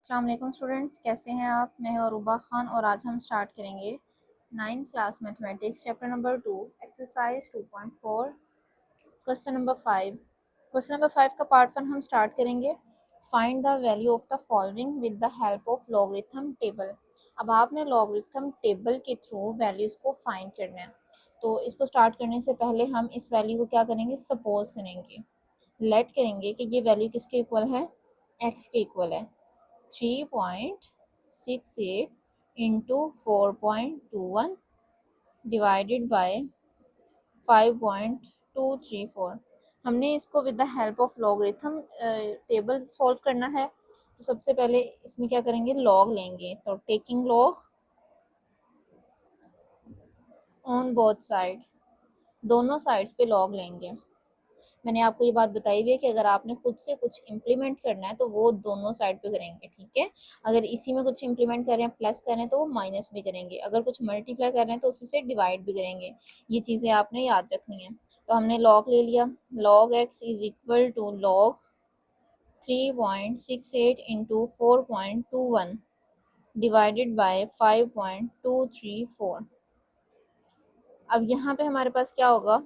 अस्सलाम वालेकुम स्टूडेंट्स, कैसे हैं आप। मैं हूं अरूबा खान और आज हम स्टार्ट करेंगे 9th class mathematics chapter number 2 exercise 2.4 question number 5। Question number 5 का पार्ट 1 हम स्टार्ट करेंगे। Find the value of the following with the help of logarithm table. अब आपने लॉगरिथम टेबल के थ्रू वैल्यूज़ को फाइंड करना है। तो इसको स्टार्ट करने से पहले हम इस वैल्यू को क्या करेंगे, सपोज करेंगे, लेट करेंगे कि ये वैल्यू किसके इक्वल है, एक्स के इक्वल है। 3.68 इंटू 4.21 डिवाइडेड बाय 5.234। हमने इसको with the help of logarithm table solve करना है। तो सबसे पहले इसमें क्या करेंगे, लॉग लेंगे। तो taking log on both side, दोनों साइड्स पे लॉग लेंगे। मैंने आपको ये बात बताई हुई है कि अगर आपने खुद से कुछ इम्प्लीमेंट करना है तो वो दोनों साइड पे करेंगे, ठीक है। अगर इसी में कुछ इम्प्लीमेंट कर रहे हैं, प्लस कर रहे हैं, तो वो माइनस भी करेंगे। अगर कुछ मल्टीप्लाई कर रहे हैं तो उसी से डिवाइड भी करेंगे। ये चीज़ें आपने याद रखनी है। तो हमने लॉग ले लिया। Log x is equal to log 3.68 into 4.21 divided by 5.234। अब यहाँ पे हमारे पास क्या होगा,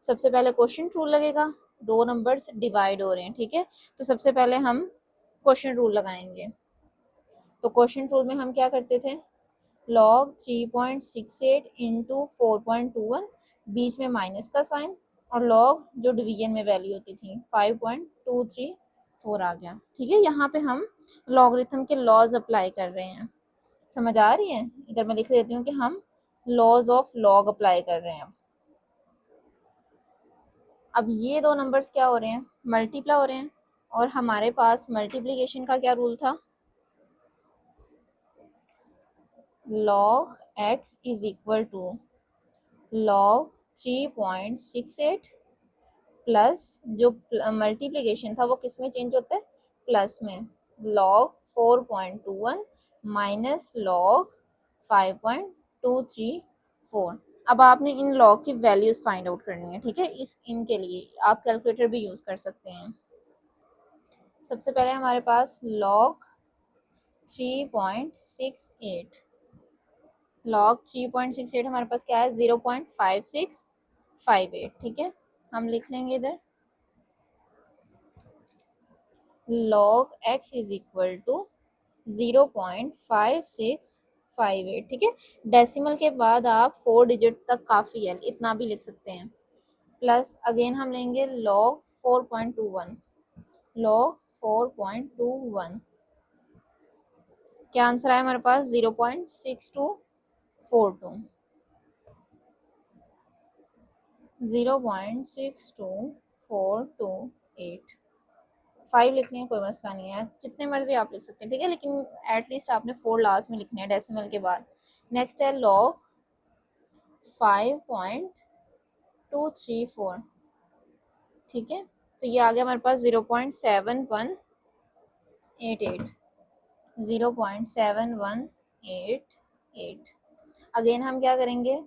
सबसे पहले क्वेश्चन रूल लगेगा। दो नंबर्स डिवाइड हो रहे हैं, ठीक है। तो सबसे पहले हम क्वेश्चन रूल लगाएंगे। तो क्वेश्चन रूल में हम क्या करते थे, लॉग 3.68 इंटू 4.21, बीच में माइनस का साइन, और लॉग जो डिवीजन में वैल्यू होती थी 5.234 आ गया, ठीक है। यहाँ पे हम लॉगरिथम के लॉज अप्लाई कर रहे हैं। समझ आ रही है। इधर मैं लिख देती हूँ कि हम लॉज ऑफ लॉग अप्लाई कर रहे हैं। अब ये दो नंबर्स क्या हो रहे हैं, मल्टीप्लाई हो रहे हैं। और हमारे पास मल्टीप्लिकेशन का क्या रूल था, log x is equal to log 3.68 plus जो मल्टीप्लिकेशन था वो किस में चेंज होता है, प्लस में, लॉग 4.21 माइनस लॉग 5.234। अब आपने इन लॉग की वैल्यूज फाइंड आउट करनी है, ठीक है। इनके लिए आप कैलकुलेटर भी यूज कर सकते हैं। सबसे पहले हमारे पास log 3.68, log 3.68 हमारे पास क्या है, 0.5658, ठीक है। हम लिख लेंगे इधर log x is equal to 0.5658, ठीक है। डेसिमल के बाद आप 4 डिजिट तक काफ़ी है, इतना भी लिख सकते हैं। प्लस अगेन हम लेंगे log 4.21, log 4.21, क्या आंसर आया हमारे पास, 0.6242, 0.62428। 5 लिखने हैं, कोई मसला नहीं है, जितने मर्जी आप लिख सकते हैं, ठीक है। लेकिन एटलीस्ट आपने 4 लास्ट में लिखने हैं डेसिमल के बाद। नेक्स्ट है लॉग 5.234, ठीक है। तो ये आ गया हमारे पास 0.7188, 0.7188। अगेन हम क्या करेंगे,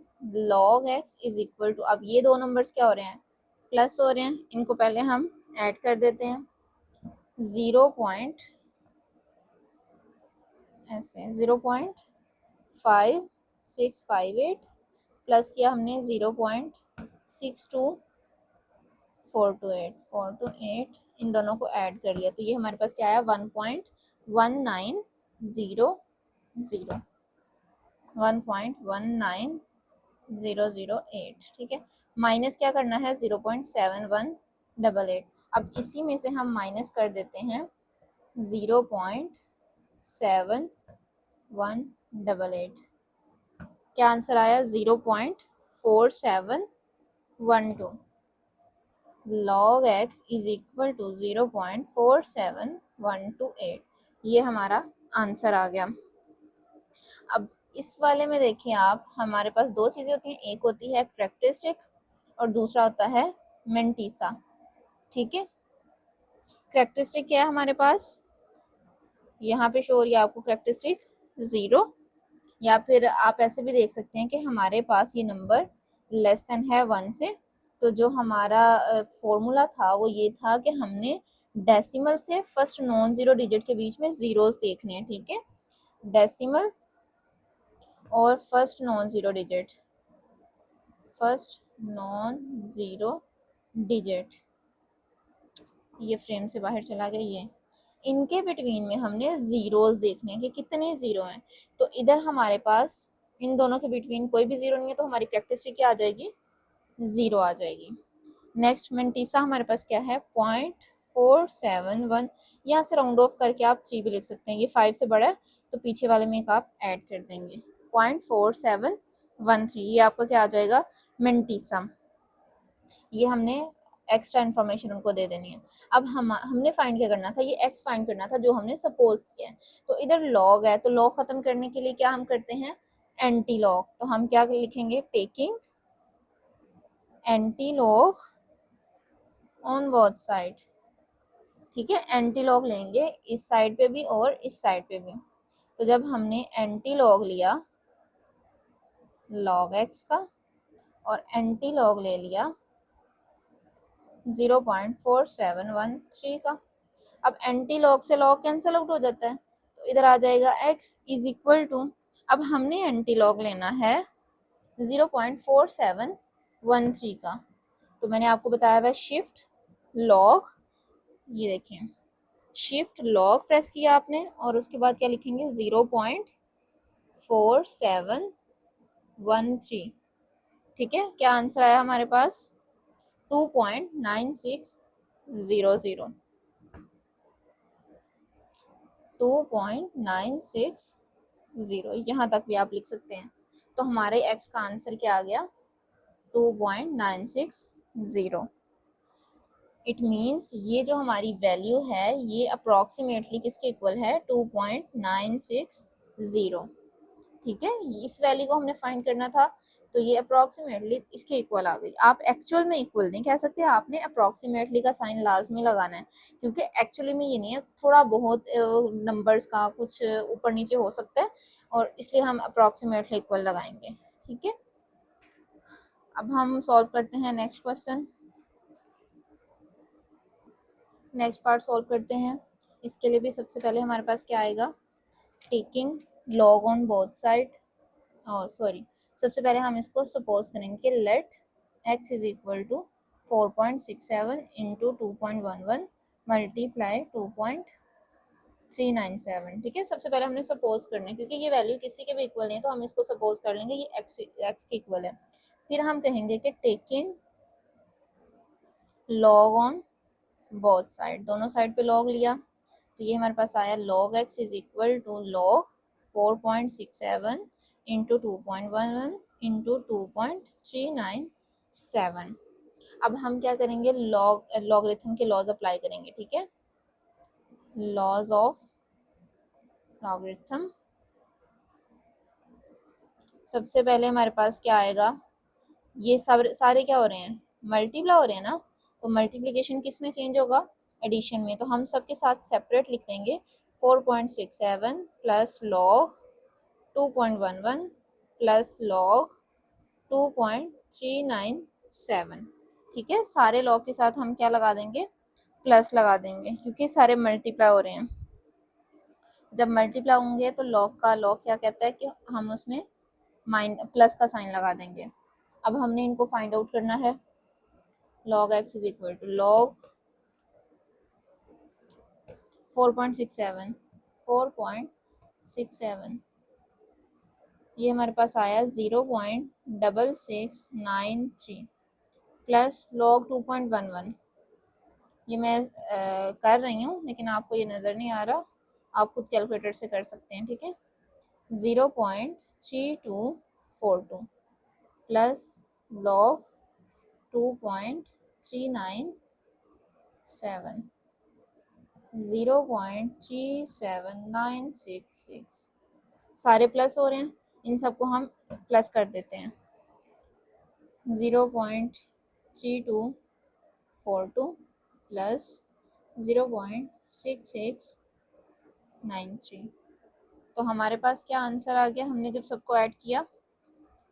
log x is equal to, अब ये दो नंबर्स क्या हो रहे हैं, प्लस हो रहे हैं, इनको पहले हम ऐड कर देते हैं। 0. ऐसे 0.5658 प्लस किया हमने 0.62428, इन दोनों को ऐड कर लिया। तो ये हमारे पास क्या आया, 1.19008, 1.19008, ठीक है। माइनस क्या करना है, 0.7188। अब इसी में से हम माइनस कर देते हैं 0.7188। क्या आंसर आया, 0.4712। log x is equal to 0.47128, ये हमारा आंसर आ गया। अब इस वाले में देखिए आप, हमारे पास दो चीज़ें होती हैं, एक होती है कैरेक्टरिस्टिक और दूसरा होता है मेंटीसा, ठीक है। कैरेक्टरिस्टिक क्या है हमारे पास, यहाँ पे शो हो रही है आपको कैरेक्टरिस्टिक 0, या फिर आप ऐसे भी देख सकते हैं कि हमारे पास ये नंबर लेस देन है 1 से। तो जो हमारा फॉर्मूला था वो ये था कि हमने डेसिमल से फर्स्ट नॉन जीरो डिजिट के बीच में जीरोस देखने हैं, ठीक है। डेसिमल और first non zero digit, first non zero digit, ये फ्रेम से बाहर चला गया, ये इनके बिटवीन में हमने जीरोस देखने हैं कि कितने जीरो हैं। तो इधर हमारे पास इन दोनों के बिटवीन कोई भी जीरो नहीं है, तो हमारी कैरेक्टरिस्टिक क्या आ जाएगी, जीरो आ जाएगी। नेक्स्ट मेंटिसा हमारे पास क्या है, 0.471, यहाँ से राउंड ऑफ करके आप 3 भी लिख सकते हैं, ये 5 से बड़ा है तो पीछे वाले में एक आप ऐड कर देंगे, 0.4713, ये आपका क्या आ जाएगा, मेंटिसा। ये हमने एक्स्ट्रा इन्फॉर्मेशन उनको दे देनी है। अब हमने फाइंड क्या करना था, ये एक्स फाइंड करना था जो हमने सपोज किया है। तो इधर लॉग है, तो लॉग खत्म करने के लिए क्या हम करते हैं, एंटी लॉग। तो हम क्या लिखेंगे, taking anti log on both side, ठीक है। एंटी लॉग लेंगे इस साइड पे भी और इस साइड पे भी। तो जब हमने एंटी लॉग लिया लॉग एक्स का और एंटी लॉग ले लिया 0.4713 का, अब एंटी लॉग से लॉग कैंसिल आउट हो जाता है, तो इधर आ जाएगा x इज इक्वल टू, अब हमने एंटी लॉग लेना है 0.4713 का। तो मैंने आपको बताया हुआ शिफ्ट लॉग, ये देखें शिफ्ट लॉग प्रेस किया आपने और उसके बाद क्या लिखेंगे 0.4713, ठीक है। क्या आंसर आया हमारे पास, 2.9600, 2.960, यहाँ तक भी आप लिख सकते हैं। तो हमारे x का आंसर क्या आ गया, 2.960। इट मीन्स ये जो हमारी वैल्यू है ये अप्रॉक्सीमेटली किसके इक्वल है, 2.960, ठीक है। इस वैल्यू को हमने फाइंड करना था, तो ये अप्रॉक्सीमेटली इसके इक्वल आ गई। आप एक्चुअल में इक्वल नहीं कह सकते, आपने अप्रॉक्सीमेटली का साइन लाजमी लगाना है, क्योंकि एक्चुअली में ये नहीं है, थोड़ा बहुत नंबर्स का कुछ ऊपर नीचे हो सकता है, और इसलिए हम अप्रॉक्सीमेटली इक्वल लगाएंगे, ठीक है। अब हम सॉल्व करते हैं next question, next part solve करते हैं। इसके लिए भी सबसे पहले हमारे पास क्या आएगा, taking log on both side, sorry, सबसे पहले हम इसको सपोज करेंगे कि let x is equal to 4.67 into 2.11 multiply 2.397, ठीक है। सबसे पहले हमने सपोज करना है, क्योंकि ये वैल्यू किसी के भी इक्वल नहीं है, तो हम इसको सपोज कर लेंगे ये x के इक्वल है। फिर हम कहेंगे कि taking log on both side, दोनों साइड पे लॉग लिया, तो ये हमारे पास आया log x is equal to log 4.67 into 2.11 into 2.397। अब हम क्या करेंगे, लॉगरिथम के लॉज अप्लाई करेंगे, ठीक है। लॉज ऑफ लॉगरिथम, सबसे पहले हमारे पास क्या आएगा, ये सब सारे क्या हो रहे हैं, मल्टीप्लाई हो रहे हैं ना, तो मल्टीप्लिकेशन किस में चेंज होगा, एडिशन में। तो हम सबके साथ सेपरेट लिख देंगे 4.67 प्लस लॉग 2.11 प्लस लॉग 2.397, ठीक है। सारे लॉग के साथ हम क्या लगा देंगे, प्लस लगा देंगे, क्योंकि सारे मल्टीप्लाई हो रहे हैं। जब मल्टीप्लाई होंगे तो लॉग का लॉग क्या कहता है कि हम उसमें प्लस का साइन लगा देंगे। अब हमने इनको फाइंड आउट करना है, log x is equal to log 4.67 ये हमारे पास आया 0.6693 प्लस log 2.11, ये मैं कर रही हूँ लेकिन आपको ये नज़र नहीं आ रहा, आप खुद कैलकुलेटर से कर सकते हैं, ठीक है। 0.3242 प्लस log 2.397 0.37966, सारे प्लस हो रहे हैं, इन सबको हम प्लस कर देते हैं, 0.3242 प्लस 0.6693, तो हमारे पास क्या आंसर आ गया, हमने जब सबको ऐड किया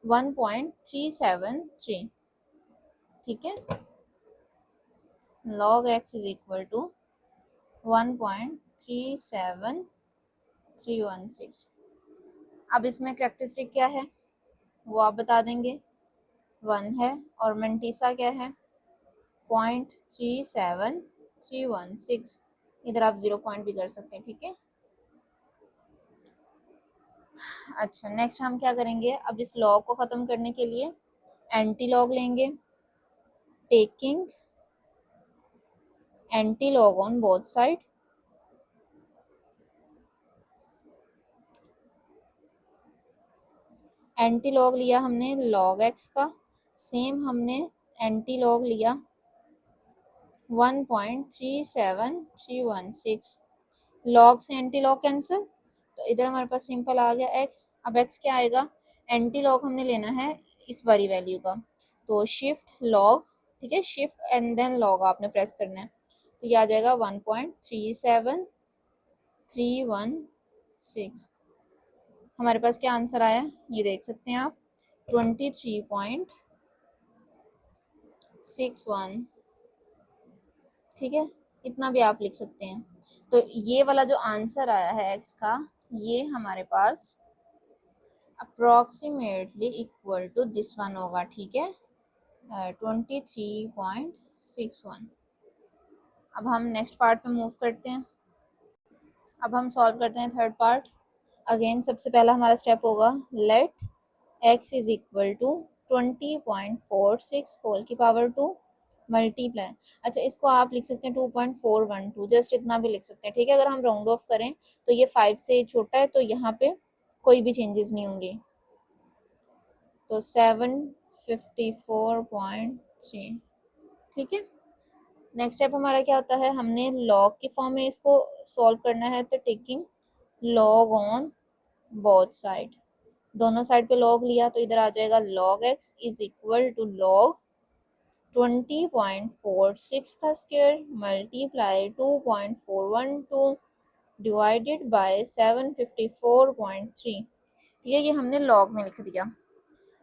1.373, ठीक है। log x is equal to 1.37316। अब इसमें कैरेक्टरिस्टिक क्या है वो आप बता देंगे। 1 है और मंटीसा क्या है 0.37316। इधर आप 0 पॉइंट भी कर सकते हैं, ठीक है। अच्छा, नेक्स्ट हम क्या करेंगे, अब इस लॉग को ख़त्म करने के लिए एंटी लॉग लेंगे। Taking anti log on both side, anti log लिया हमने log x का, सेम हमने एंटी लॉग लिया 1.37316। लॉग से एंटी लॉग कैंसिल, तो इधर हमारे पास सिंपल आ गया x। अब x क्या आएगा, एंटी लॉग हमने लेना है इस वाली वैल्यू का, तो शिफ्ट लॉग, ठीक है, शिफ्ट एंड देन लॉग आपने प्रेस करना है, तो ये आ जाएगा 1.37316। हमारे पास क्या आंसर आया ये देख सकते हैं आप, 23.61। ठीक है, इतना भी आप लिख सकते हैं। तो ये वाला जो आंसर आया है x का, ये हमारे पास approximately equal to this one होगा, ठीक है, 23.61। अब हम नेक्स्ट पार्ट पे मूव करते हैं। अब हम सॉल्व करते हैं थर्ड पार्ट। अगेन सबसे पहला हमारा स्टेप होगा, let x is equal to 20.46 whole की पावर 2 मल्टीप्लाई। अच्छा, इसको आप लिख सकते हैं 2.412, जस्ट इतना भी लिख सकते हैं, ठीक है। अगर हम राउंड ऑफ करें तो ये 5 से छोटा है, तो यहाँ पे कोई भी चेंजेस नहीं होंगे, तो 754.3, ठीक है। नेक्स्ट स्टेप हमारा क्या होता है, हमने लॉग की फॉर्म में इसको सॉल्व करना है, तो taking log on both side, दोनों साइड पे लॉग लिया, तो इधर आ जाएगा log x is equal to log 20.46 का स्क्वायर मल्टीप्लाई 2.412 डिवाइडेड बाय 754.3। ठीक है, ये हमने log में लिख दिया।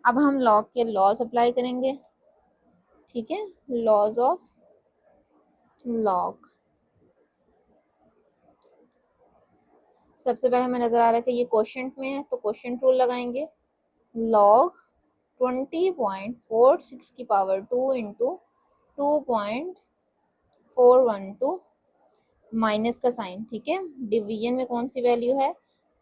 अब हम log के लॉज अप्लाई करेंगे, ठीक है, लॉज ऑफ log। सबसे पहले हमें नजर आ रहा है कि ये क्वोशिएंट में है, तो क्वोशिएंट रूल लगाएंगे। log 20.46 की पावर 2 इंटू 2.412 माइनस का साइन, ठीक है। डिवीजन में कौन सी वैल्यू है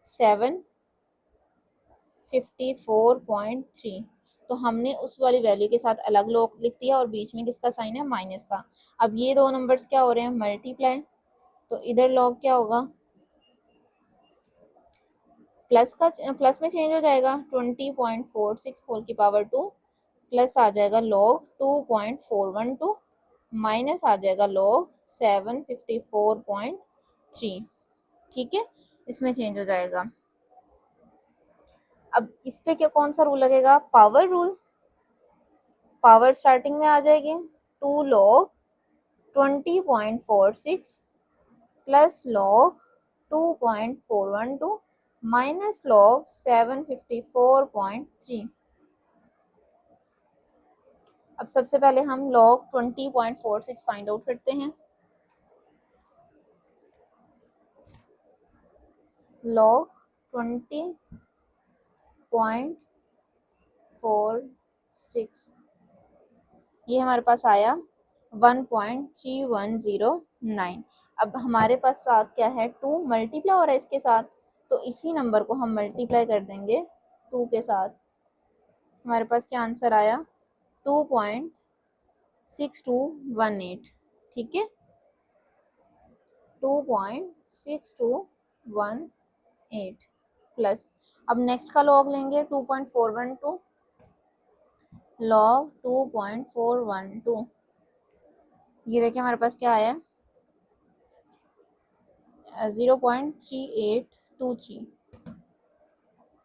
754.3, तो हमने उस वाली वैल्यू के साथ अलग लॉग लिख दिया और बीच में किसका साइन है माइनस का। अब ये दो नंबर्स क्या हो रहे हैं मल्टीप्लाई, तो इधर लॉग क्या होगा प्लस का, प्लस में चेंज हो जाएगा 20.46 होल की पावर 2 प्लस आ जाएगा लॉग 2.412 माइनस आ जाएगा लॉग 754.3, ठीक है, इसमें चेंज हो जाएगा। अब इस पे क्या कौन सा रूल लगेगा, पावर रूल। पावर स्टार्टिंग में आ जाएगी 2 log 20.46 plus log 2.412 minus log 754.3। अब सबसे पहले हम log 20.46 फाइंड आउट करते हैं। log 20.46 ये हमारे पास आया 1.3109। अब हमारे पास साथ क्या है 2 मल्टीप्लाई हो रहा है इसके साथ, तो इसी नंबर को हम मल्टीप्लाई कर देंगे 2 के साथ। हमारे पास क्या आंसर आया 2.6218, ठीक है, 2.6218 प्लस, अब नेक्स्ट का लॉग लेंगे 2.412, लॉग 2.412, ये देखिए हमारे पास क्या आया 0.3823,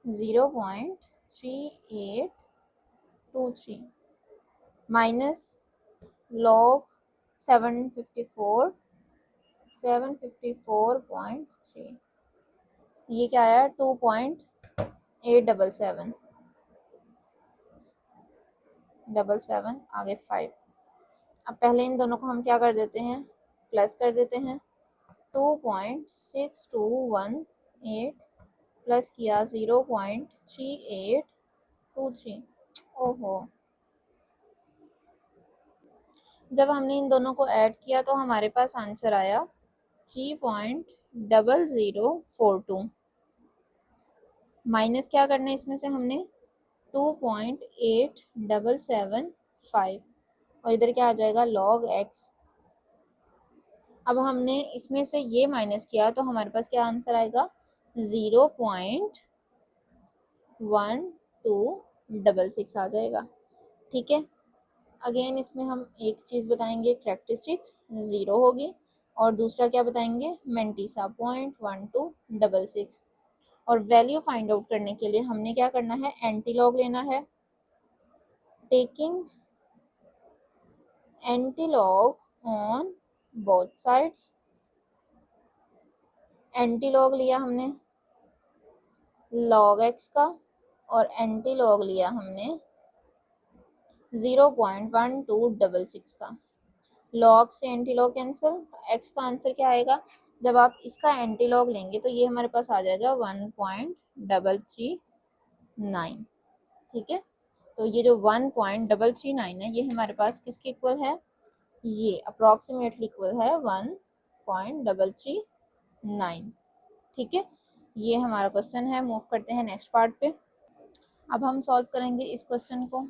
0.3823 माइनस लॉग 754.3, ये क्या आया 2.877 आगे 5। अब पहले इन दोनों को हम क्या कर देते हैं प्लस कर देते हैं, 2.6218 प्लस किया 0.3823। ओहो, जब हमने इन दोनों को ऐड किया तो हमारे पास आंसर आया 3.0042। माइनस क्या करना है इसमें से हमने 2.8775 और इधर क्या आ जाएगा log x। अब हमने इसमें से ये माइनस किया तो हमारे पास क्या आंसर आएगा 0.1266 आ जाएगा। ठीक है, अगेन इसमें हम एक चीज़ बताएंगे, करेक्टरिस्टिक 0 होगी और दूसरा क्या बताएंगे, मेंटिसा 0.1266। और वैल्यू फाइंड आउट करने के लिए हमने क्या करना है, एंटीलॉग लेना है। Taking antilog on both sides, antilog लिया हमने log x का और एंटीलॉग लिया हमने 0.1266 का। log से एंटीलॉग कैंसिल, तो x का आंसर क्या आएगा, जब आप इसका एंटीलॉग लेंगे तो ये हमारे पास आ जाएगा 1.339। ठीक है, तो ये जो 1.339 है ये हमारे पास किसके इक्वल है, ये अप्रॉक्सीमेटली इक्वल है 1.339। ठीक है, ये हमारा क्वेश्चन है। मूव करते हैं नेक्स्ट पार्ट पे। अब हम सॉल्व करेंगे इस क्वेश्चन को।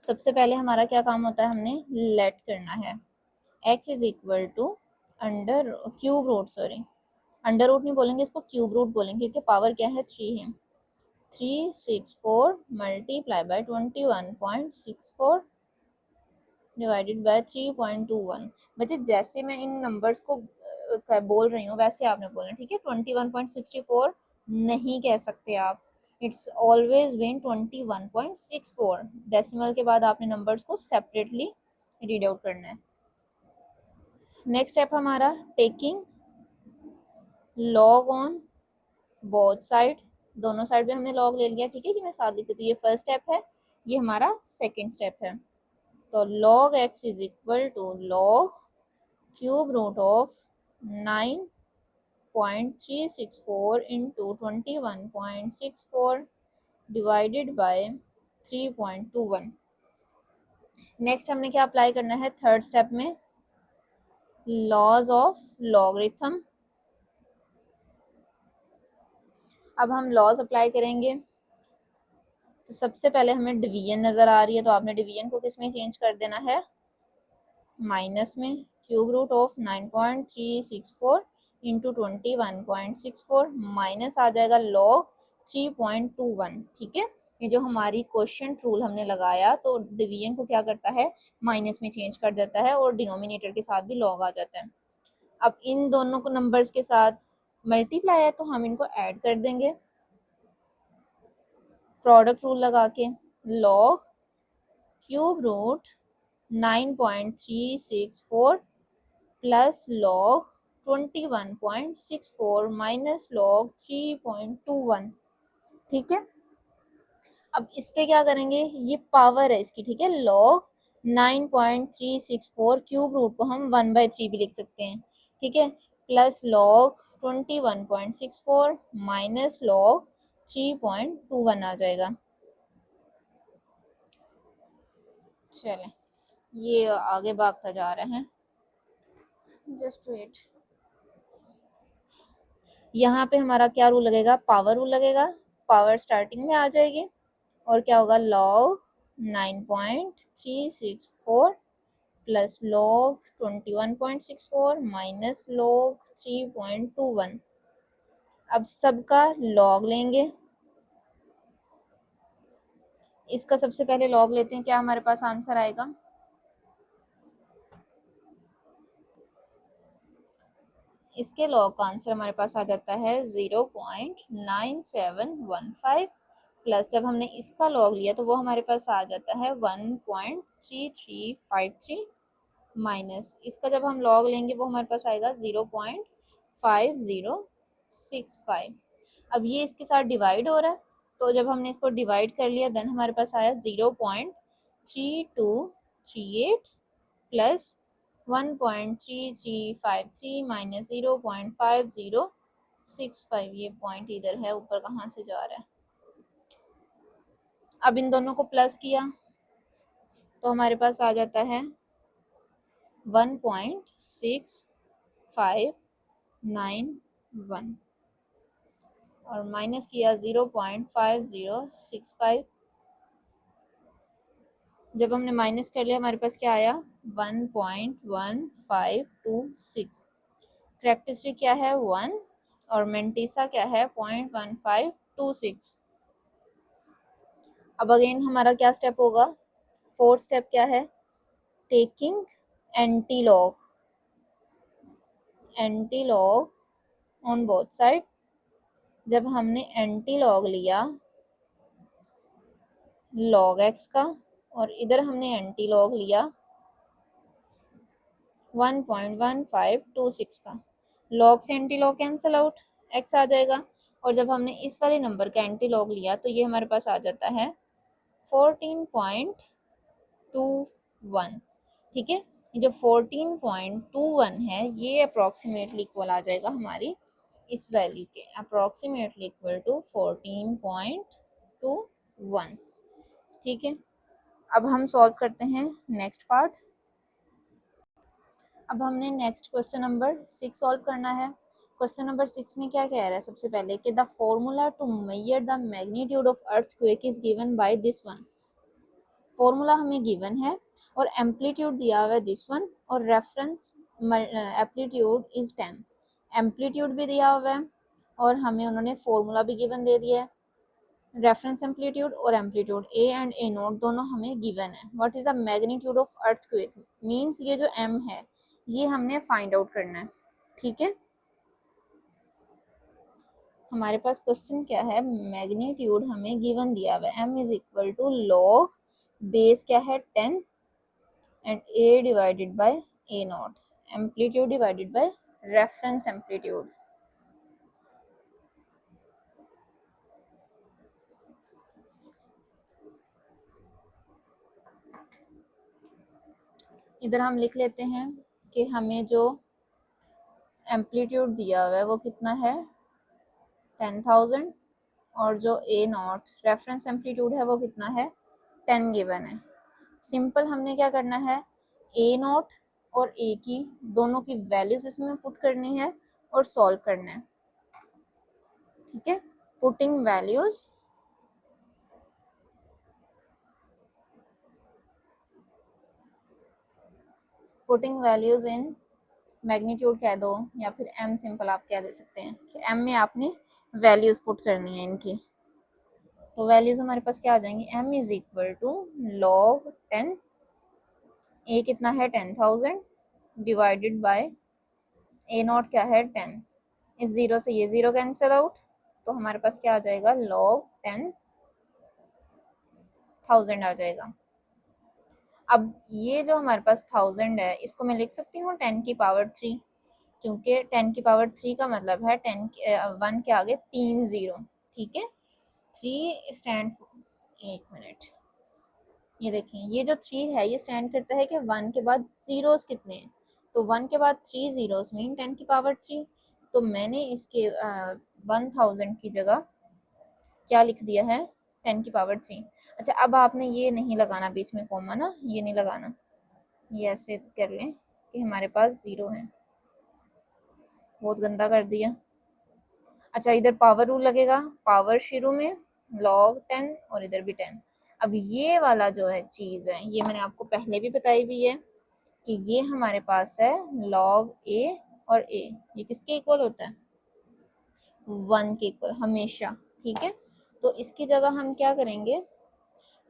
सबसे पहले हमारा क्या काम होता है, हमने लेट करना है x is equal to under cube root, sorry under root नहीं बोलेंगे इसको, क्यूब रूट बोलेंगे क्योंकि पावर क्या है 3 है। 364 मल्टीप्लाई बाय 21.64 डिवाइडेड बाय 3.21। बच्चे जैसे मैं इन नंबर्स को बोल रही हूँ वैसे आपने बोलना, ठीक है। 21.64 नहीं कह सकते आप, इट्स ऑलवेज बीन 21.64। डेसिमल के बाद आपने नंबर्स को सेपरेटली रीड आउट करना है। नेक्स्ट स्टेप हमारा taking log on both side, दोनों साइड पे हमने लॉग ले लिया। ठीक है, कि मैं साथ लिखती हूँ, तो ये फर्स्ट स्टेप है, ये हमारा सेकेंड स्टेप है। तो log x is equal to log cube root of 9.364 into 21.64 divided by 3.21। Next हमने क्या अप्लाई करना है थर्ड स्टेप में, लॉज ऑफ लॉगरिथम। अब हम लॉज अप्लाई करेंगे, तो सबसे पहले हमें डिवीजन नज़र आ रही है, तो आपने डिवीजन को किस में चेंज कर देना है, माइनस में। Cube root of 9.364 into 21.64 minus आ जाएगा लॉग 3.21। ठीक है, ये जो हमारी क्वेश्चन रूल हमने लगाया, तो डिवीजन को क्या करता है, माइनस में चेंज कर देता है और डिनोमिनेटर के साथ भी लॉग आ जाता है। अब इन दोनों को नंबर्स के साथ मल्टीप्लाई है तो हम इनको ऐड कर देंगे प्रोडक्ट रूल लगा के। Log cube root 9.364 plus log 21.64 minus log 3.21। ठीक है, अब इस पे क्या करेंगे, ये पावर है इसकी। ठीक है, लॉग 9.364 क्यूब रूट को हम 1/3 भी लिख सकते हैं। ठीक है, प्लस लॉग 21.64 माइनस लॉग 3.21 आ जाएगा। चलें, ये आगे भागता जा रहे हैं, जस्ट वेट। यहाँ पे हमारा क्या रूल लगेगा, पावर रूल लगेगा। पावर स्टार्टिंग में आ जाएगी और क्या होगा, log 9.364 plus log 21.64 minus log 3.21। अब सबका लॉग लेंगे, इसका सबसे पहले लॉग लेते हैं, क्या हमारे पास आंसर आएगा, इसके लॉग का आंसर हमारे पास आ जाता है 0.9715 प्लस जब हमने इसका लॉग लिया तो वो हमारे पास आ जाता है 1.3353 माइनस इसका जब हम लॉग लेंगे वो हमारे पास आएगा 0.5065। अब ये इसके साथ डिवाइड हो रहा है, तो जब हमने इसको डिवाइड कर लिया देन हमारे पास आया 0.3238 प्लस 1.3353 माइनस 0.5065, ये पॉइंट इधर है, ऊपर कहाँ से जा रहा है। अब इन दोनों को प्लस किया तो हमारे पास आ जाता है 1.6591 और माइनस किया 0.5065। जब हमने माइनस कर लिया हमारे पास क्या आया 1.1526। करेक्टरिस्टिक क्या है 1 और मेंटिसा क्या है 0.1526। अब अगेन हमारा क्या स्टेप होगा, फोर्थ स्टेप क्या है, taking anti log on both side. जब हमने एंटी लॉग लिया log x का और इधर हमने एंटी लॉग लिया 1.1526 का, log से anti log cancel out, x आ जाएगा। और जब हमने इस वाले नंबर का एंटी लॉग लिया तो ये हमारे पास आ जाता है 14.21। ठीक है, ये जो 14.21 है ये अप्रोक्सीमेटली इक्वल आ जाएगा हमारी इस वैल्यू के, अप्रोक्सीमेटली इक्वल टू 14.21। ठीक है, अब हम सॉल्व करते हैं नेक्स्ट पार्ट। अब हमने नेक्स्ट क्वेश्चन नंबर 6 सॉल्व करना है। क्वेश्चन नंबर 6 में क्या कह रहा है, सबसे पहले कि the formula to measure the magnitude of earthquake is given by this one. Formula हमें गिवन है और एम्पलीट्यूड दिया हुआ है दिस वन और रेफरेंस एम्पलीट्यूड इज 10। एम्पलीट्यूड भी दिया हुआ है और हमें उन्होंने फॉर्मूला भी गिवन दे दिया है। रेफरेंस एम्पलीट्यूड और amplitude A and A note दोनों हमें गिवन है। What is the magnitude of earthquake means ये जो एम है ये हमने फाइंड आउट करना है। ठीक है, हमारे पास क्वेश्चन क्या है, मैग्नीट्यूड हमें गिवन दिया हुआ है M is equal to log base क्या है 10 and A divided by A naught, amplitude divided by reference amplitude. इधर हम लिख लेते हैं कि हमें जो एम्पलीट्यूड दिया हुआ है वो कितना है 10,000 और जो ए नॉट रेफरेंस एम्पलीट्यूड है वो कितना है 10 गिवन है। सिंपल हमने क्या करना है, ए नॉट और ए की दोनों की वैल्यूज इसमें पुट करनी है और सॉल्व करना है। ठीक है, पुटिंग वैल्यूज इन मैग्नीट्यूड कह दो या फिर m सिंपल आप क्या दे सकते हैं कि m में आपने वैल्यूज पुट करनी है इनकी। तो वैल्यूज हमारे पास क्या आ जाएंगी, m is equal to log 10, a कितना है 10,000 डिवाइडेड बाय ए नॉट क्या है 10। इस जीरो से ये जीरो कैंसिल आउट तो हमारे पास क्या आ जाएगा लॉग 10,000 आ जाएगा। अब ये जो हमारे पास 1000 है इसको मैं लिख सकती हूँ 10 की पावर 3, क्योंकि 10 की पावर 3 का मतलब है 1 के आगे 3 जीरो। ठीक है, 3 स्टैंड, एक मिनट, ये देखें ये जो 3 है ये स्टैंड करता है कि 1 के बाद जीरोस कितने हैं, तो 1 के बाद 3 जीरोस मीन 10 की पावर 3। तो मैंने इसके 1000 की जगह क्या लिख दिया है 10 की पावर 3। अच्छा, अब आपने ये नहीं लगाना बीच में कॉमा ना, ये नहीं लगाना, ये ऐसे कर लें कि हमारे पास जीरो है, बहुत गंदा कर दिया। अच्छा, इधर पावर रूल लगेगा, पावर शुरू में log 10 और इधर भी 10। अब ये वाला जो है चीज है ये मैंने आपको पहले भी बताई भी है कि ये हमारे पास है log a और a, ये किसके इक्वल होता है 1 के इक्वल हमेशा। ठीक है, तो इसकी जगह हम क्या करेंगे,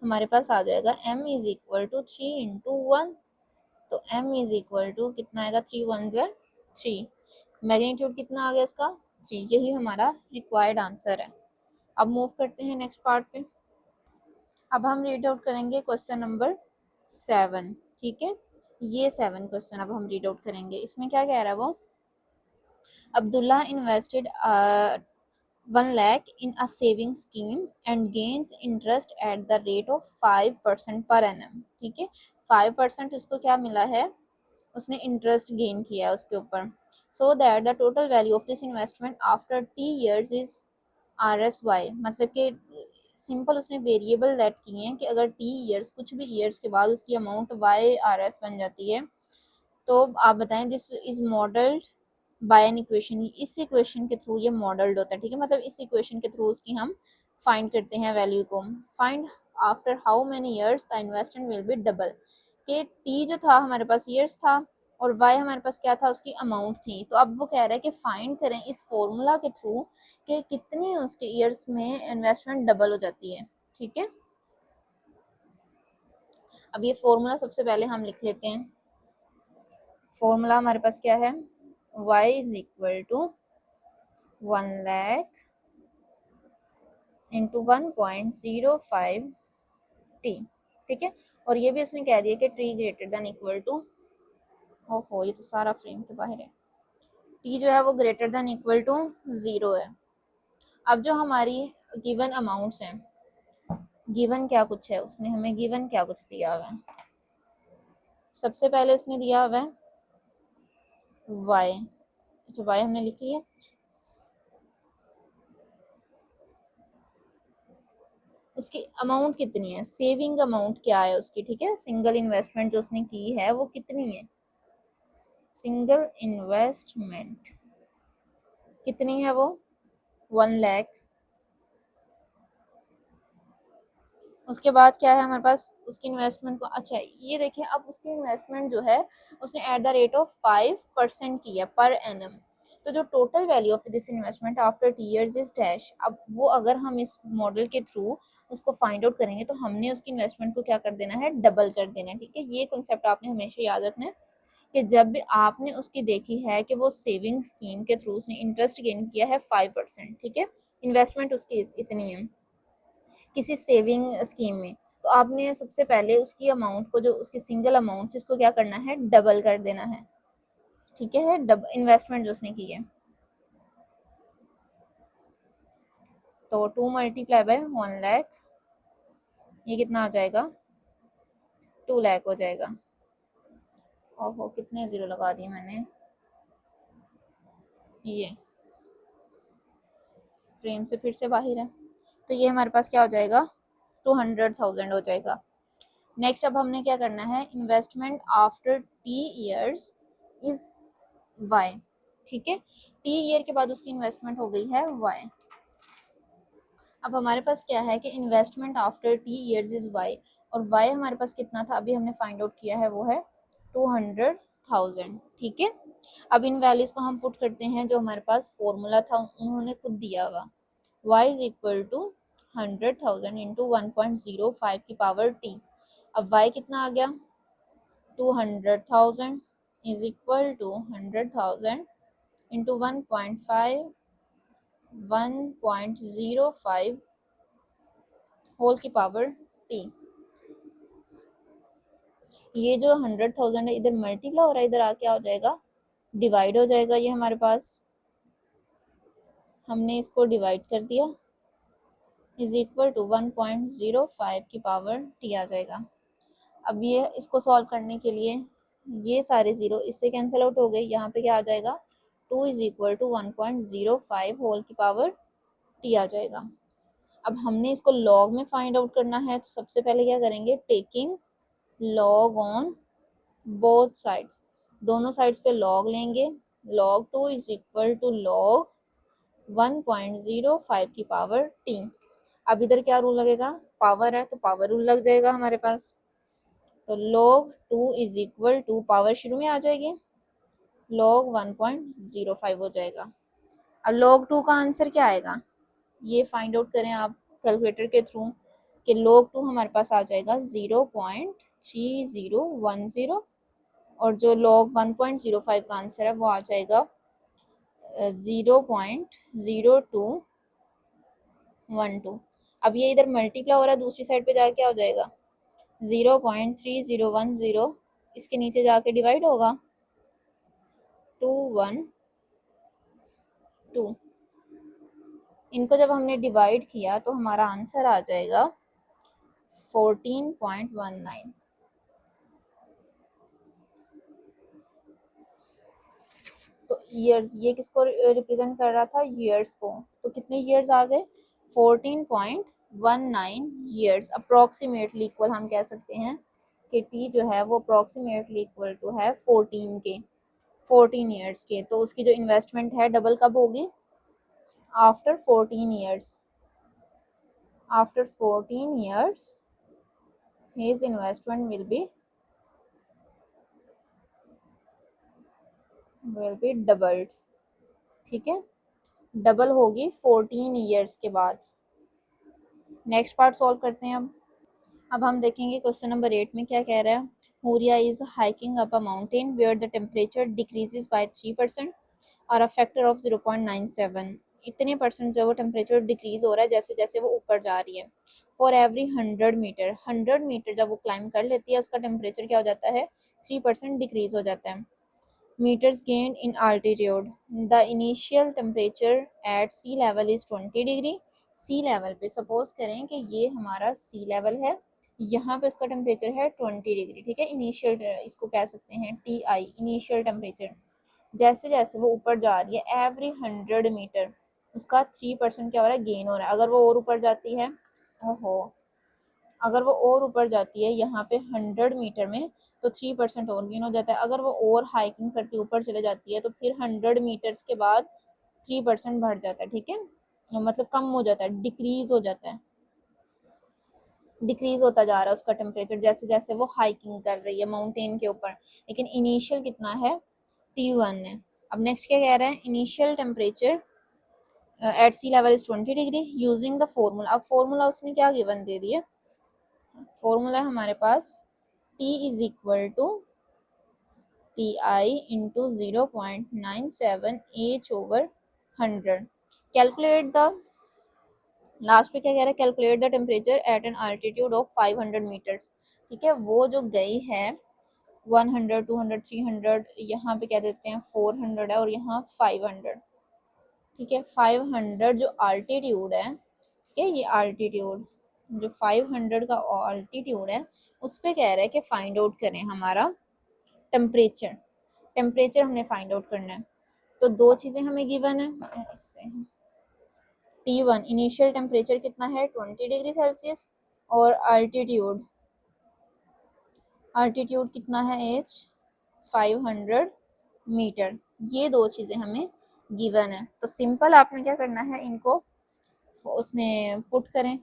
हमारे पास आ जाएगा m is equal to 3 into 1। तो m इज इक्वल टू कितना आएगा 3 1 ज़र 3, मैग्नीट्यूड कितना आ गया इसका 3, यही हमारा रिक्वायर्ड आंसर है। अब मूव करते हैं नेक्स्ट पार्ट पे। अब हम रीड आउट करेंगे क्वेश्चन नंबर 7। ठीक है, ये 7 क्वेश्चन अब हम रीड आउट करेंगे। इसमें क्या कह रहा है वो, Abdullah invested 1 lakh in a saving scheme and gains interest at the rate of 5% per annum। ठीक है, 5% इसको क्या मिला है उसने इंटरेस्ट गेन किया है उसके ऊपर। So that the total value of this investment after t years is RSY, मतलब कि सिंपल उसने वेरिएबल लेट किए हैं कि अगर टी ईयर्स कुछ भी ईयर्स के बाद उसकी अमाउंट YRS बन जाती है, तो आप बताएं this is modelled by an equation, इस इक्वेशन के थ्रू ये मॉडल्ड होता है, ठीक है, मतलब इस इक्वेशन के थ्रू उसकी हम फाइंड करते हैं वैल्यू को। Find after how many years the investment will be double, कि टी जो था हमारे पास ईयर्स था और वाई हमारे पास क्या था, उसकी अमाउंट थी। तो अब वो कह रहा है कि फाइंड करें इस फॉर्मूला के थ्रू कि कितनी उसके ईयर्स में इन्वेस्टमेंट डबल हो जाती है, ठीक है। अब ये फॉर्मूला सबसे पहले हम लिख लेते हैं। फॉर्मूला हमारे पास क्या है, y is equal to 1 lakh into 1.05 t, ठीक है। और ये भी उसने कह दिया कि t greater than equal to, ओहो ये तो सारा फ्रेम के बाहर है, टी जो है वो ग्रेटर देन इक्वल टू 0 है। अब जो हमारी गिवन अमाउंट्स हैं, गिवन क्या कुछ है, उसने हमें गिवन क्या कुछ दिया हुआ है। सबसे पहले उसने दिया हुआ है y, अच्छा y हमने लिख लिया। उसकी अमाउंट कितनी है, सेविंग अमाउंट क्या है उसकी, ठीक है, सिंगल इन्वेस्टमेंट जो उसने की है वो कितनी है, सिंगल इन्वेस्टमेंट कितनी है वो 1 लाख। उसके बाद क्या है हमारे पास उसकी इन्वेस्टमेंट को, अच्छा ये देखिए, अब उसकी इन्वेस्टमेंट जो है उसने एट द रेट ऑफ 5% की है पर एनम। तो जो total value of this investment after T years is dash. अब वो अगर हम इस मॉडल के थ्रू उसको फाइंड आउट करेंगे तो हमने उसकी इन्वेस्टमेंट को क्या कर देना है, डबल कर देना है, ठीक है। ये कॉन्सेप्ट आपने हमेशा याद रखना है कि जब भी आपने उसकी देखी है कि वो सेविंग स्कीम के थ्रू उसने इंटरेस्ट गेन किया है 5%, ठीक है, इन्वेस्टमेंट उसकी इतनी है किसी सेविंग स्कीम में, तो आपने सबसे पहले उसकी अमाउंट को, जो उसकी सिंगल अमाउंट, इसको क्या करना है, डबल कर देना है, ठीक है, डबल इन्वेस्टमेंट जो उसने की है। तो 2 मल्टीप्लाई बाय 1 लाख, ये कितना आ जाएगा, 2 लाख हो जाएगा। ओहो कितने जीरो लगा दिए मैंने, ये फ्रेम से फिर से बाहर है। तो ये हमारे पास क्या हो जाएगा, 200,000 हो जाएगा। नेक्स्ट अब हमने क्या करना है, investment after t years is y, ठीक है, टी ईयर के बाद उसकी इन्वेस्टमेंट हो गई है वाई। अब हमारे पास क्या है कि investment after t years is y, और वाई हमारे पास कितना था अभी हमने फाइंड आउट किया है, वो है 200,000, ठीक है। अब इन वैल्यूज को हम पुट करते हैं जो हमारे पास फॉर्मूला था उन्होंने खुद दिया हुआ, y is equal to 100,000 into 1.05 की पावर t। अब y कितना आ गया, 200,000 is equal to 100,000 into 1.05 whole की पावर t। ये जो 100,000 है इधर मल्टीप्लाई हो रहा है, इधर आके आ जाएगा डिवाइड हो जाएगा, ये हमारे पास हमने इसको डिवाइड कर दिया, इज इक्वल टू 1.05 की पावर t आ जाएगा। अब ये इसको सॉल्व करने के लिए ये सारे जीरो इससे कैंसिल आउट हो गए, यहाँ पे क्या आ जाएगा, 2 इज इक्वल टू 1.05 होल की पावर t आ जाएगा। अब हमने इसको लॉग में फाइंड आउट करना है, तो सबसे पहले क्या करेंगे, taking log on both sides, दोनों साइड्स पे लॉग लेंगे, log 2 is equal to log 1.05 की पावर t। अब इधर क्या रूल लगेगा, पावर है तो पावर रूल लग जाएगा हमारे पास, तो log 2 is equal to power शुरू में आ जाएगी, log 1.05 हो जाएगा। अब log 2 का आंसर क्या आएगा, ये फाइंड आउट करें आप कैलकुलेटर के थ्रू कि log 2 हमारे पास आ जाएगा 0.3010, और जो log 1.05 का आंसर है वो आ जाएगा 0.0212। अब ये इधर मल्टीप्लाई हो रहा है, दूसरी साइड पे जाके क्या हो जाएगा, 0.3010, इसके नीचे जाके डिवाइड होगा 212। इनको जब हमने डिवाइड किया तो हमारा आंसर आ जाएगा 14.19। ईयर्स, ये किसको रिप्रेजेंट कर रहा था, ईयर्स को, तो कितने ईयर्स आ गए 14.19 ईयर्स अप्रोक्सीमेटली इक्वल, हम कह सकते हैं कि टी जो है वो अप्रोक्सीमेटली इक्वल टू है 14 ईयर्स के। तो उसकी जो इन्वेस्टमेंट है डबल कब होगी, after 14 years, after 14 years his investment will be doubled। ठीक है, डबल होगी 14 ईयर्स के बाद। नेक्स्ट पार्ट सॉल्व करते हैं अब हम देखेंगे क्वेश्चन नंबर 8 में क्या कह रहा है। Huriya is hiking up a mountain where the temperature decreases by 3% और अ फैक्टर ऑफ 0.97। इतने परसेंट जो वो टेम्परेचर डिक्रीज हो रहा है जैसे जैसे वो ऊपर जा रही है। फॉर एवरी 100 मीटर जब वो क्लाइंब कर लेती है उसका टेम्परेचर क्या हो जाता है 3% डिक्रीज हो जाता है। meters gained in altitude. The initial temperature at sea level is 20 degree. Sea level पे सपोज करें कि ये हमारा सी लेवल है, यहाँ पे इसका टेम्परेचर है 20 डिग्री। ठीक है, इनिशियल इसको कह सकते हैं टी आई, इनिशियल टेम्परेचर। जैसे जैसे वो ऊपर जा रही है एवरी 100 मीटर उसका 3% क्या हो रहा है, गेन हो रहा है। अगर वो और ऊपर जाती है, ओहो, अगर वो और ऊपर जाती है यहाँ पे 100 मीटर में तो 3% और गेन हो जाता है। अगर वो और हाइकिंग करती ऊपर चले जाती है तो फिर 100 मीटर्स के बाद 3% बढ़ जाता है। ठीक है, मतलब कम हो जाता है, डिक्रीज हो जाता है, डिक्रीज होता जा रहा है उसका टेम्परेचर जैसे जैसे वो हाइकिंग कर रही है माउंटेन के ऊपर। लेकिन इनिशियल कितना है, T1 है। अब नेक्स्ट क्या कह रहा है, initial temperature at sea level is 20 degree using the formula. अब फॉर्मूला उसने क्या गिवन दे दिया, फॉर्मूला हमारे पास T is equal to t i into 0.97 h over 100। Calculate the, last पे क्या कह रहा है, calculate the temperature at an altitude of 500 metres. ठीक है, वो जो गई है 100, 200, 300, यहाँ पे क्या देते हैं 400 है और यहाँ 500। ठीक है, 500 जो अल्टीट्यूड है, ठीक है, ये अल्टीट्यूड जो 500 का अल्टीट्यूड है उस पे कह रहा है कि फाइंड आउट करें हमारा टेम्परेचर। टेम्परेचर हमने फाइंड आउट करना है। तो दो चीजें हमें गिवन है इससे, T1 इनिशियल टेम्परेचर कितना है 20 डिग्री सेल्सियस और अल्टीट्यूड, अल्टीट्यूड कितना है एच 500 मीटर। ये दो चीजें हमें गिवन है। तो सिंपल आपने क्या करना है, इनको उसमें पुट करें,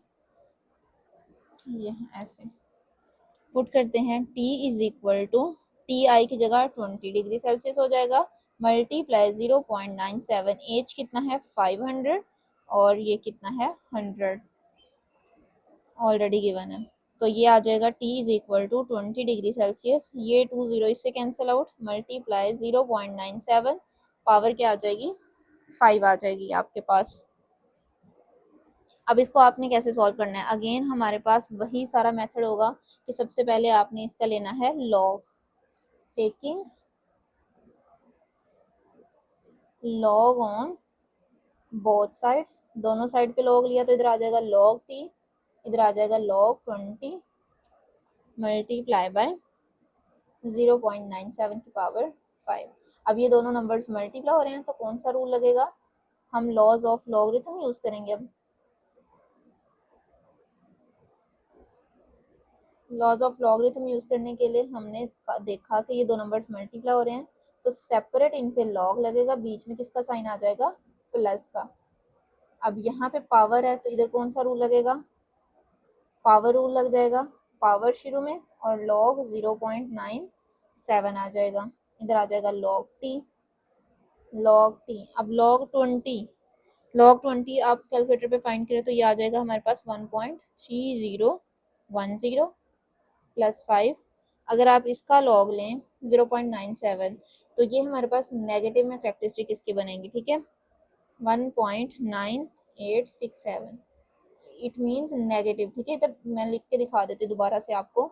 ये ऐसे पुट करते हैं। T is equal to t i की जगह 20 डिग्री सेल्सियस हो जाएगा, मल्टीप्लाई 0.97, एच कितना है 500 और ये कितना है 100 ऑलरेडी गिवन है। तो ये आ जाएगा T is equal to 20 degree Celsius, ये 20 इससे कैंसिल आउट, मल्टीप्लाई 0.97, पावर क्या आ जाएगी 5 आ जाएगी आपके पास। अब इसको आपने कैसे सॉल्व करना है, अगेन हमारे पास वही सारा मेथड होगा कि सबसे पहले आपने इसका लेना है log, taking log on both sides, दोनों साइड पे लॉग लिया तो इधर आ जाएगा log t, इधर आ जाएगा log 20 मल्टीप्लाई बाय 0.97 की पावर 5। अब ये दोनों नंबर्स मल्टीप्लाई हो रहे हैं तो कौन सा रूल लगेगा, हम लॉज ऑफ लॉगरिथम यूज करेंगे। अब लॉज ऑफ लॉगरिथम यूज करने के लिए हमने देखा कि ये दो नंबर्स मल्टीप्लाई हो रहे हैं तो सेपरेट इन पे लॉग लगेगा, बीच में किसका साइन आ जाएगा प्लस का। अब यहाँ पे पावर है तो इधर कौन सा रूल लगेगा, पावर रूल लग जाएगा, पावर शुरू में और log 0.97 आ जाएगा, इधर आ जाएगा log t, log t। अब log 20 आप कैलकुलेटर पे फाइंड करें तो ये आ जाएगा हमारे पास 1.3010 प्लस 5। अगर आप इसका log लें 0.97 तो ये हमारे पास नेगेटिव में फैक्टरिस्टिक इसकी बनेंगी। ठीक है, 1.9867 इट मीन्स नेगेटिव। ठीक है, इधर मैं लिख के दिखा देती हूँ दोबारा से आपको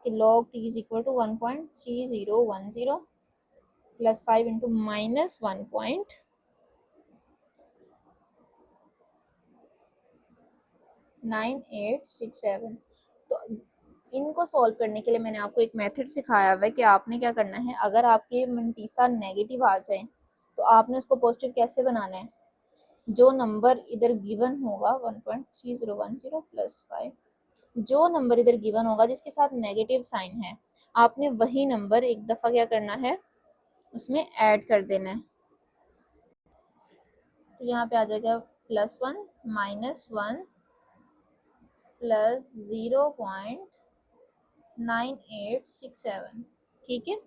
कि log t is equal to 1.3010 plus 5 into minus 1.9867। तो इनको सॉल्व करने के लिए मैंने आपको एक मेथड सिखाया हुआ है कि आपने क्या करना है, अगर आपके मंटीसा नेगेटिव आ जाए तो तो आपने उसको पॉजिटिव कैसे बनाना है, जो नंबर इधर गिवन होगा 1.3010 प्लस 5, जो नंबर इधर गिवन होगा जिसके साथ नेगेटिव साइन है, आपने वही नंबर एक दफ़ा क्या करना है, उसमें ऐड कर देना है। तो यहाँ पे आ जाएगा +1 -1 प्लस 0.9867, ठीक है।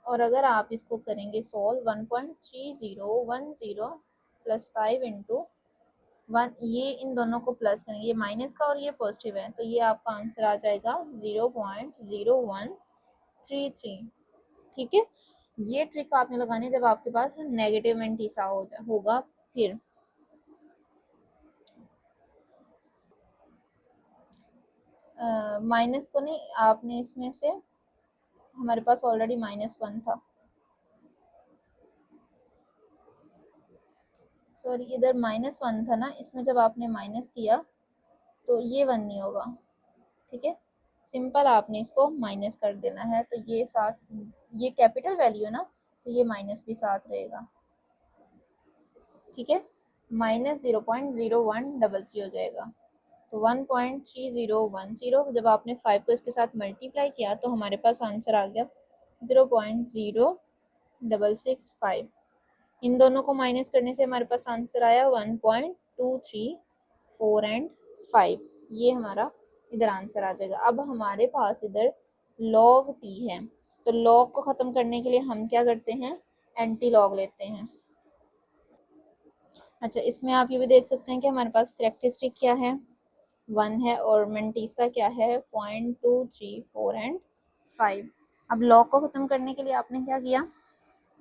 और अगर आप इसको करेंगे सॉल्व 1.3010 प्लस 5 इंटू 1, ये इन दोनों को प्लस करेंगे, ये माइनस का और ये पॉजिटिव है, तो ये आपका आंसर आ जाएगा 0.0133, ठीक है। ये ट्रिक आपने लगानी है जब आपके पास नेगेटिव एंटीसा होगा। फिर माइनस को नहीं, आपने इसमें से, हमारे पास ऑलरेडी -1 था, सॉरी इधर -1 था ना, इसमें जब आपने माइनस किया तो ये 1 नहीं होगा, ठीक है। सिंपल आपने इसको माइनस कर देना है, तो ये साथ, ये कैपिटल वैल्यू है ना, तो ये माइनस भी साथ रहेगा, ठीक है। -0.0133 हो जाएगा। तो 1.3010 जब आपने 5 को इसके साथ मल्टीप्लाई किया तो हमारे पास आंसर आ गया 0.0665। इन दोनों को माइनस करने से हमारे पास आंसर आया 1.234 एंड 5। ये हमारा इधर आंसर आ जाएगा। अब हमारे पास इधर log t है, तो log को ख़त्म करने के लिए हम क्या करते हैं, एंटी लॉग लेते हैं। अच्छा, इसमें आप ये भी देख सकते हैं कि हमारे पास करेक्टरिस्टिक क्या है, 1 है, और मेंटीसा क्या है 0.234 एंड 5। अब log को ख़त्म करने के लिए आपने क्या किया,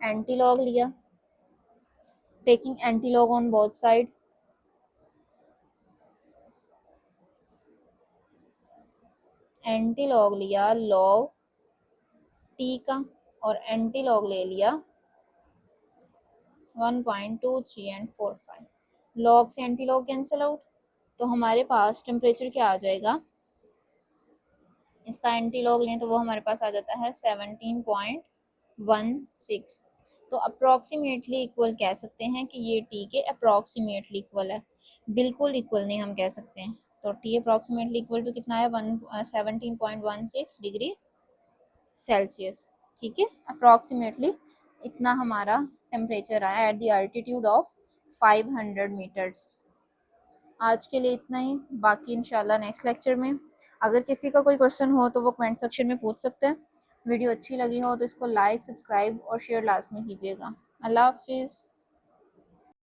एंटी लॉग लिया, taking anti log on both side, anti log लिया log t का और एंटी लॉग ले लिया 1.23 एंड 45। लॉग से एंटी लॉग कैंसिल आउट, तो हमारे पास टेम्परेचर क्या आ जाएगा, इसका एंटी लॉग लें तो वो हमारे पास आ जाता है 17.16। तो अप्रॉक्सीमेटली इक्वल कह सकते हैं कि ये टी के अप्रॉक्सीमेटली इक्वल है, बिल्कुल इक्वल नहीं हम कह सकते हैं। तो टी अप्रॉक्सीमेटली इक्वल टू कितना है, 17.16 डिग्री सेल्सियस, ठीक है। अप्रॉक्सीमेटली इतना हमारा टेम्परेचर आया at the altitude of 500 metres. आज के लिए इतना ही, बाकी इंशाल्लाह नेक्स्ट लेक्चर में। अगर किसी का कोई क्वेश्चन हो तो वो कमेंट सेक्शन में पूछ सकते हैं। वीडियो अच्छी लगी हो तो इसको लाइक, सब्सक्राइब और शेयर लास्ट में कीजिएगा। अल्लाह हाफिज़।